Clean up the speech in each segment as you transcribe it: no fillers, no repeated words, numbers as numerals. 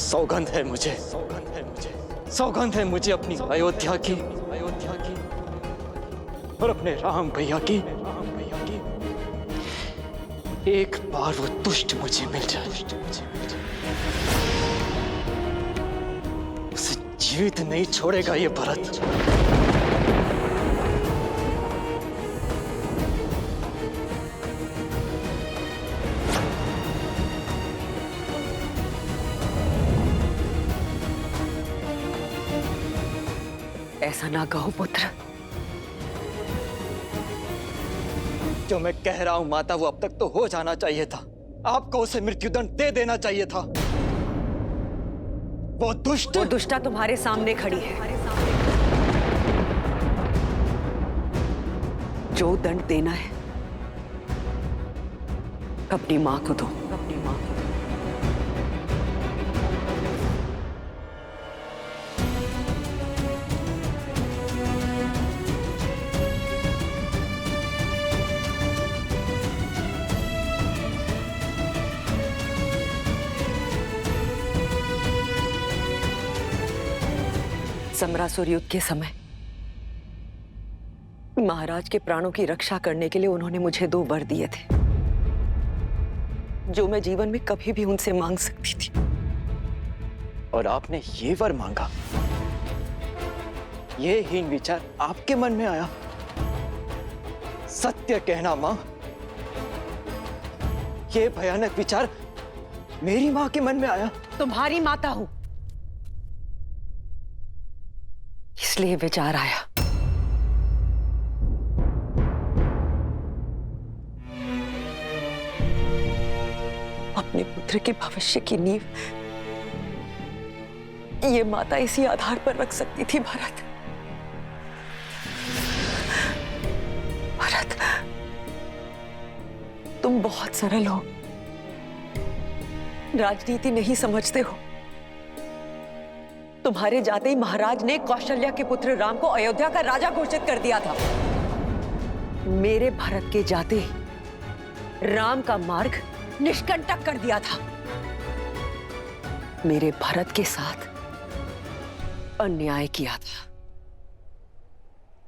सौगंध है मुझे, सौगंध है मुझे अपनी अयोध्या की और अपने राम भैया की। एक बार वो दुष्ट मुझे मिल जाए, उसे जीवित नहीं छोड़ेगा ये भरत। ऐसा ना कहो पुत्र। जो मैं कह रहा हूं माता, वो अब तक तो हो जाना चाहिए था। आपको उसे मृत्युदंड दे देना चाहिए था। वो दुष्टा तुम्हारे सामने खड़ी है। जो दंड देना है अपनी मां को दो, अपनी मां को। समरासुर युद्ध के समय महाराज के प्राणों की रक्षा करने के लिए उन्होंने मुझे 2 वर दिए थे, जो मैं जीवन में कभी भी उनसे मांग सकती थी। और आपने ये वर मांगा? ये हीन विचार आपके मन में आया? सत्य कहना मां, ये भयानक विचार मेरी मां के मन में आया? तुम्हारी माता हूं, इसलिए विचार आया। अपने पुत्र के भविष्य की नींव ये माता इसी आधार पर रख सकती थी। भरत, भरत, तुम बहुत सरल हो, राजनीति नहीं समझते हो। तुम्हारे जाते ही महाराज ने कौशल्या के पुत्र राम को अयोध्या का राजा घोषित कर दिया था। मेरे भरत के जाते ही राम का मार्ग निष्कंटक कर दिया था। मेरे भरत के साथ अन्याय किया था,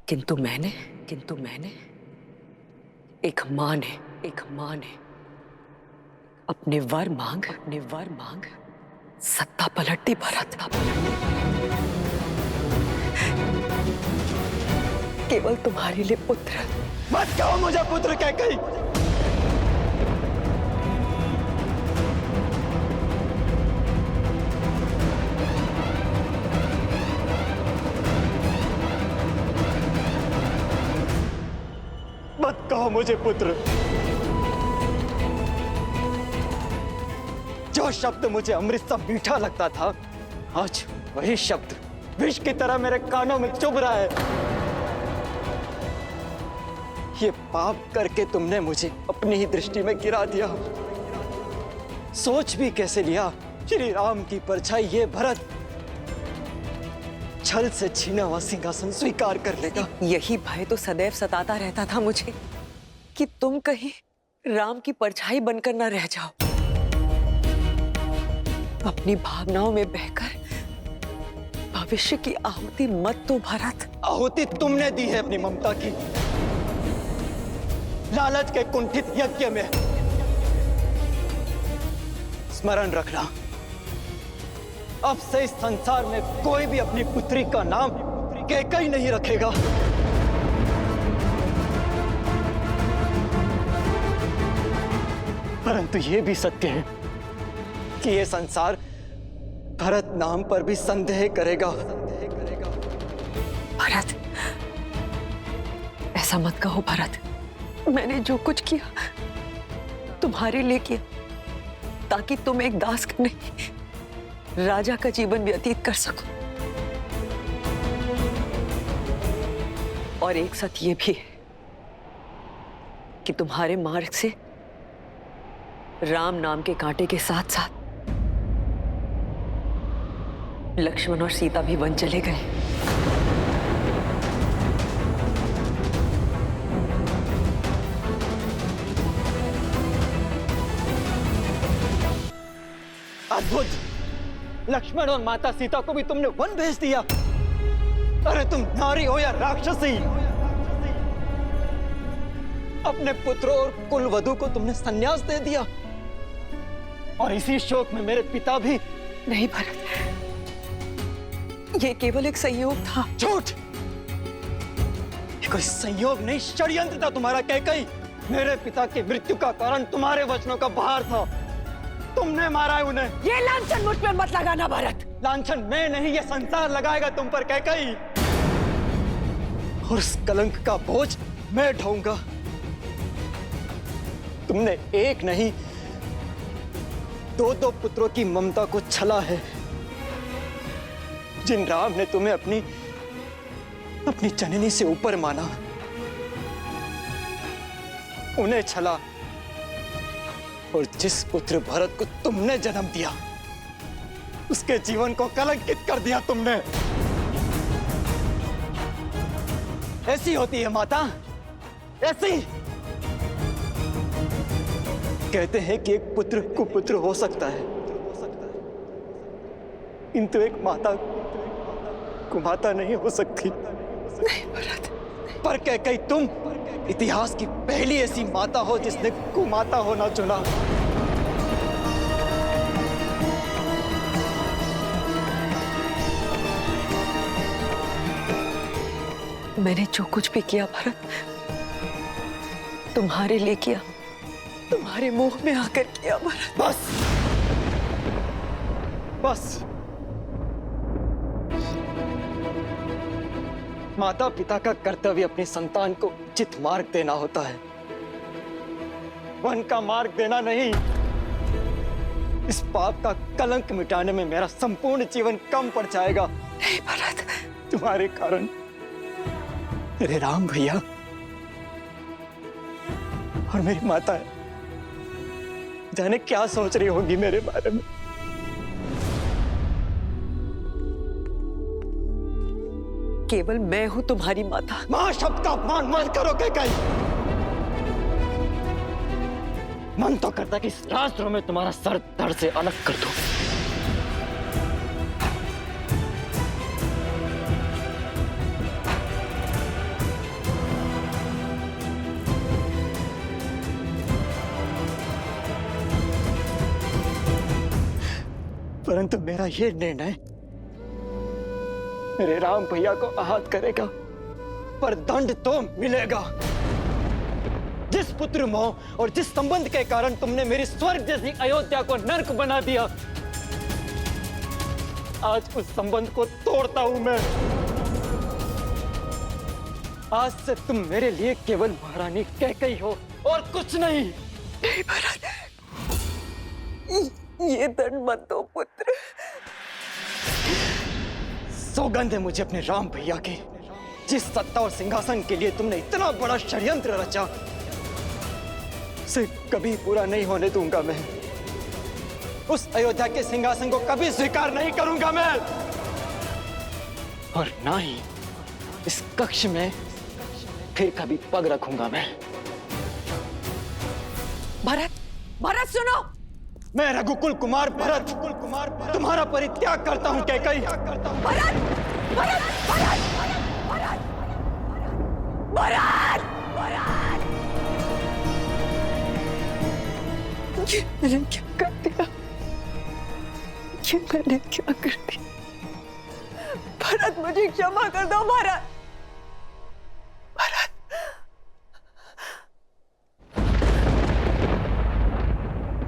किंतु मैंने एक मां ने अपने वर मांग सत्ता पलट दी। भरत, केवल तुम्हारे लिए पुत्र। मत कहो मुझे पुत्र कहकर। मत कहो मुझे पुत्र। जो शब्द मुझे अमृत सा मीठा लगता था, आज वही शब्द विष की तरह मेरे कानों में चुभ रहा है। ये पाप करके तुमने मुझे अपनी ही दृष्टि में गिरा दिया। सोच भी कैसे लिया श्री राम की परछाई ये भरत छल से छीना हुआ सिंहासन स्वीकार कर लेगा। यही भय तो सदैव सताता रहता था मुझे कि तुम कहीं राम की परछाई बनकर न रह जाओ। अपनी भावनाओं में बहकर भविष्य की आहुति मत दो भरत। आहुति तुमने दी है अपनी ममता की, लालच के कुंठित यज्ञ में। स्मरण रखना, अब से इस संसार में कोई भी अपनी पुत्री का नाम कैकई नहीं रखेगा। परंतु यह भी सत्य है कि यह संसार भरत नाम पर भी संदेह करेगा। भरत, ऐसा मत कहो भरत। मैंने जो कुछ किया तुम्हारे लिए किया, ताकि तुम एक दास का नहीं राजा का जीवन व्यतीत कर सको। और एक सत्य ये भी है कि तुम्हारे मार्ग से राम नाम के कांटे के साथ साथ लक्ष्मण और सीता भी वन चले गए। अद्भुत, लक्ष्मण और माता सीता को भी तुमने वन भेज दिया। अरे तुम नारी हो या राक्षसी, अपने पुत्रों और कुल वधु को तुमने संन्यास दे दिया। और इसी शोक में मेरे पिता भी। नहीं भरत, ये केवल एक संयोग था। झूठ! ये कोई संयोग नहीं, षड्यंत्र था तुम्हारा कैकई। मेरे पिता की मृत्यु का कारण तुम्हारे वचनों का बहार था। तुमने मारा है उन्हें। ये लांछन मुझ पे मत लगाना भरत। लांछन मैं नहीं, ये संसार लगाएगा तुम पर कैकई। और उस कलंक का बोझ मैं ढोऊंगा। तुमने एक नहीं, दो पुत्रों की ममता को छला है। जिन राम ने तुम्हें अपनी जननी से ऊपर माना, उन्हें छला। और जिस पुत्र भरत को तुमने जन्म दिया, उसके जीवन को कलंकित कर दिया तुमने। ऐसी होती है माता, ऐसी। कहते हैं कि एक पुत्र कुपुत्र हो सकता है, किंतु एक माता कुमाता नहीं हो सकती। नहीं भरत। पर कैकई तुम इतिहास की पहली ऐसी माता हो जिसने कुमाता होना चुना। मैंने जो कुछ भी किया भरत, तुम्हारे लिए किया, तुम्हारे मुंह में आकर किया भरत। बस बस। माता पिता का कर्तव्य अपनी संतान को उचित मार्ग देना होता है, वन का मार्ग देना नहीं। इस पाप का कलंक मिटाने में मेरा संपूर्ण जीवन कम पड़ जाएगा। नहीं भरत। तुम्हारे कारण मेरे राम भैया और मेरी माता है, जाने क्या सोच रही होगी मेरे बारे में। केवल मैं हूं तुम्हारी माता। मां शब्द का अपमान मत करो कैकई। मन तो करता कि इस रास्त्रों में तुम्हारा सर धड़ से अलग कर दूं। परंतु मेरा यह निर्णय मेरे राम भैया को आहत करेगा, पर दंड तो मिलेगा। जिस पुत्र मोह और जिस संबंध के कारण तुमने मेरी स्वर्ग जैसी अयोध्या को नर्क बना दिया, आज उस संबंध को तोड़ता हूं मैं। आज से तुम मेरे लिए केवल महारानी कैकई हो और कुछ नहीं। नहीं भरत, ये दंड मत दो पुत्र। सौगंध है मुझे अपने राम भैया की। जिस सत्ता और सिंहासन के लिए तुमने इतना बड़ा षड्यंत्र रचा, उसे कभी पूरा नहीं होने दूंगा मैं। उस अयोध्या के सिंहासन को कभी स्वीकार नहीं करूंगा मैं, और ना ही इस कक्ष में फिर कभी पग रखूंगा मैं। भरत, भरत सुनो। मैं रघुकुल कुमार भरत तुम्हारा परित्याग करता हूं कैकई। भरत, भरत, भरत, भरत, भरत, भरत। ये मैंने क्या कर दिया? ये मैंने क्या कर दिया? भरत, मुझे क्षमा कर दो भरत।